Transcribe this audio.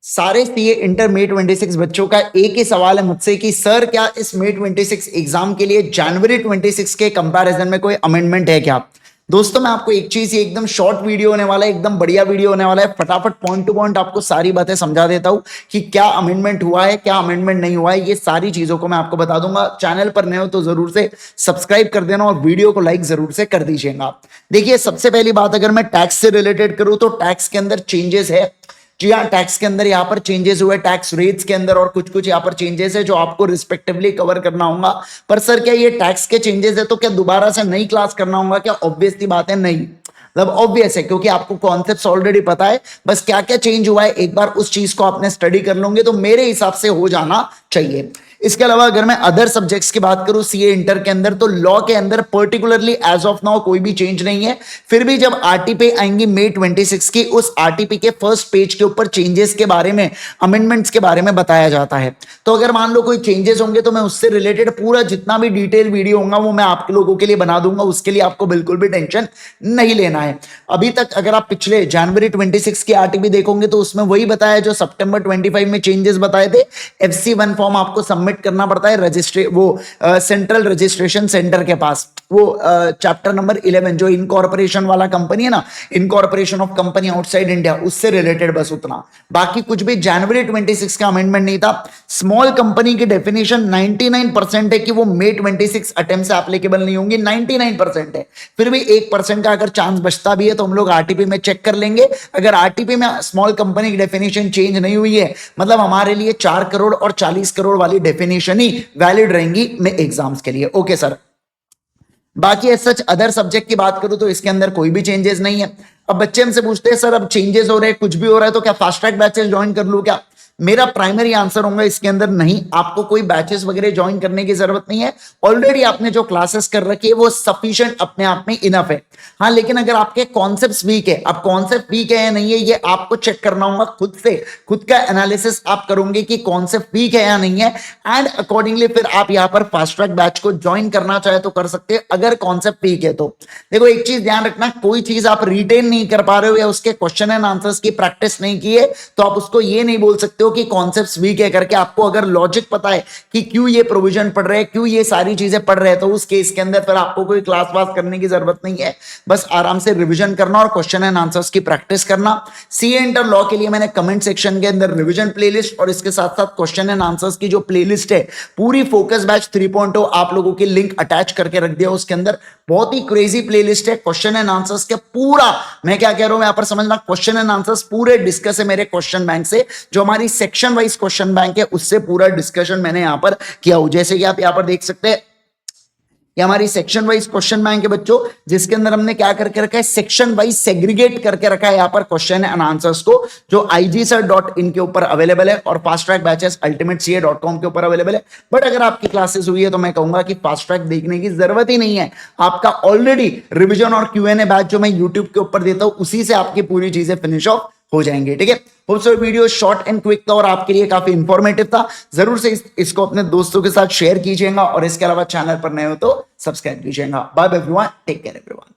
सारे CA inter मे 26 बच्चों का एक ही सवाल है मुझसे कि सर क्या इस मे 26 एग्जाम के लिए जनवरी 26 के कंपैरिजन में कोई अमेंडमेंट है क्या। दोस्तों मैं आपको एक चीज, ये एकदम शॉर्ट वीडियो होने वाला है, एकदम बढ़िया वीडियो होने वाला है, फटाफट पॉइंट टू पॉइंट आपको सारी बातें समझा देता हूं कि क्या अमेंडमेंट हुआ है, क्या अमेंडमेंट नहीं हुआ है, ये सारी चीजों को मैं आपको बता दूंगा। चैनल पर नए हो तो जरूर से सब्सक्राइब कर देना और वीडियो को लाइक जरूर से कर दीजिएगा। देखिए सबसे पहली बात, अगर मैं टैक्स से रिलेटेड करूं तो टैक्स के अंदर चेंजेस है। जी हाँ, टैक्स के अंदर यहाँ पर चेंजेस हुए, टैक्स रेट्स के अंदर और कुछ कुछ यहाँ पर चेंजेस है जो आपको रिस्पेक्टिवली कवर करना होगा। पर सर क्या ये टैक्स के चेंजेस है तो क्या दोबारा से नई क्लास करना होगा क्या? ऑब्वियस सी बात है, नहीं, मतलब ऑब्वियस है, क्योंकि आपको कॉन्सेप्ट्स ऑलरेडी पता है। बस क्या क्या चेंज हुआ है एक बार उस चीज को आपने स्टडी कर लोगे तो मेरे हिसाब से हो जाना चाहिए। इसके अलावा अगर मैं अदर सब्जेक्ट्स की बात करूं सीए इंटर के अंदर, तो लॉ के अंदर पर्टिकुलरली एज ऑफ नाउ कोई भी चेंज नहीं है। फिर भी जब आरटीपी आएंगी मे 26 की, उस आरटीपी के फर्स्ट पेज के ऊपर चेंजेस के बारे में, अमेंडमेंट्स के बारे में बताया जाता है। तो अगर मान लो कोई चेंजेस होंगे तो मैं उससे रिलेटेड पूरा जितना भी डिटेल वीडियो होगा वो मैं आप लोगों के लिए बना दूंगा, उसके लिए आपको बिल्कुल भी टेंशन नहीं लेना है। अभी तक अगर आप पिछले जनवरी 26 की आरटीपी देखोगे तो उसमें वही बताया जो सितंबर 25 में चेंजेस बताए थे। FC1 फॉर्म आपको सबमिट करना पड़ता है सेंट्रल रजिस्ट्रेशन सेंटर के पास, वो चैप्टर नंबर 11 जो इनकॉर्पोरेशन वाला कंपनी है ना, incorporation of company outside India, उससे रिलेटेड बस उतना। बाकी कुछ भी जनवरी 26 का अमेंडमेंट नहीं था। स्मॉल कंपनी की डेफिनेशन 99% है कि वो मे 26 अटेम्प्ट से एप्लीकेबल नहीं होंगी, 99% है। फिर भी 1% का अगर चांस बचता भी है तो हम लोग आरटीपी में चेक कर लेंगे। अगर आरटीपी में स्मॉल कंपनी की डेफिनेशन चेंज नहीं हुई है, मतलब हमारे लिए 4 करोड़ और 40 करोड़ वाली डेफिनेशन ही वैलिड रहेंगी में एग्जाम्स के लिए। Okay sir. बाकी सच अदर सब्जेक्ट की बात करूं तो इसके अंदर कोई भी चेंजेस नहीं है। अब बच्चे हमसे पूछते हैं सर अब चेंजेस हो रहे हैं, कुछ भी हो रहा है तो क्या फास्ट ट्रैक बैचेस ज्वाइन कर लूं क्या? मेरा प्राइमरी आंसर होगा इसके अंदर नहीं, आपको कोई बैचेस वगैरह ज्वाइन करने की जरूरत नहीं है। ऑलरेडी आपने जो क्लासेस कर रखी है वो सफिशिएंट अपने आप में इनफ है। हाँ, लेकिन अगर आपके कॉन्सेप्ट्स वीक है, अब कॉन्सेप्ट वीक है या नहीं है ये आपको चेक करना होगा खुद से, खुद का एनालिसिस आप करोगे कि कॉन्सेप्ट वीक है या नहीं है, एंड अकॉर्डिंगली फिर आप यहाँ पर फास्ट ट्रैक बैच को ज्वाइन करना चाहे तो कर सकते हैं अगर कॉन्सेप्ट वीक है तो। देखो एक चीज ध्यान रखना, कोई चीज आप रिटेन नहीं कर पा रहे हो या उसके क्वेश्चन एंड आंसर्स की प्रैक्टिस नहीं की है तो आप उसको ये नहीं बोल सकते कि कॉन्सेप्ट्स वीक है करके। आपको अगर लॉजिक पता है कि क्यों ये प्रोविजन पढ़ रहे हैं, क्यों ये सारी चीजें पढ़ रहे हैं, तो उस केस के अंदर फिर आपको कोई क्लास वास करने की जरूरत नहीं है। बस आराम से रिवीजन करना और क्वेश्चन एंड आंसर्स की प्रैक्टिस करना। सीए इंटर लॉ के लिए मैंने कमेंट सेक्शन के अंदर रिवीजन प्लेलिस्ट और इसके साथ साथ क्वेश्चन एंड आंसर्स की जो प्लेलिस्ट है पूरी फोकस बैच 3.0 आप लोगों की लिंक अटैच करके रख दिया। उसके अंदर बहुत ही क्रेजी प्लेलिस्ट है क्वेश्चन एंड आंसर्स के पूरा, मैं क्या कह रहा हूं यहां पर समझना, क्वेश्चन एंड आंसर्स पूरे डिस्कस है मेरे क्वेश्चन बैंक से, जो हमारी सेक्शन वाइज क्वेश्चन बैंक है उससे पूरा डिस्कशन मैंने यहां पर किया हूं। जैसे कि आप यहां पर देख सकते हैं ये हमारी सेक्शन वाइज क्वेश्चन बैंक है बच्चों, जिसके अंदर हमने क्या करके रखा है, सेक्शन वाइज सेग्रीगेट करके रखा है यहाँ पर क्वेश्चन एंड आंसर्स को, जो igsir.in के ऊपर अवेलेबल है और फास्ट ट्रैक बैचेस ultimateca.com के ऊपर अवेलेबल है। बट अगर आपकी क्लासेस हुई है तो मैं कहूंगा कि फास्ट ट्रैक देखने की जरूरत ही नहीं है, आपका ऑलरेडी रिविजन और Q&A बैच जो मैं यूट्यूब के ऊपर देता हूं उसी से आपकी पूरी चीजें फिनिश ऑफ हो जाएंगे। ठीक है, hope so video short and quick था और आपके लिए काफी इंफॉर्मेटिव था। जरूर से इसको अपने दोस्तों के साथ शेयर कीजिएगा और इसके अलावा चैनल पर नए हो तो सब्सक्राइब कीजिएगा। Bye bye everyone, take care everyone.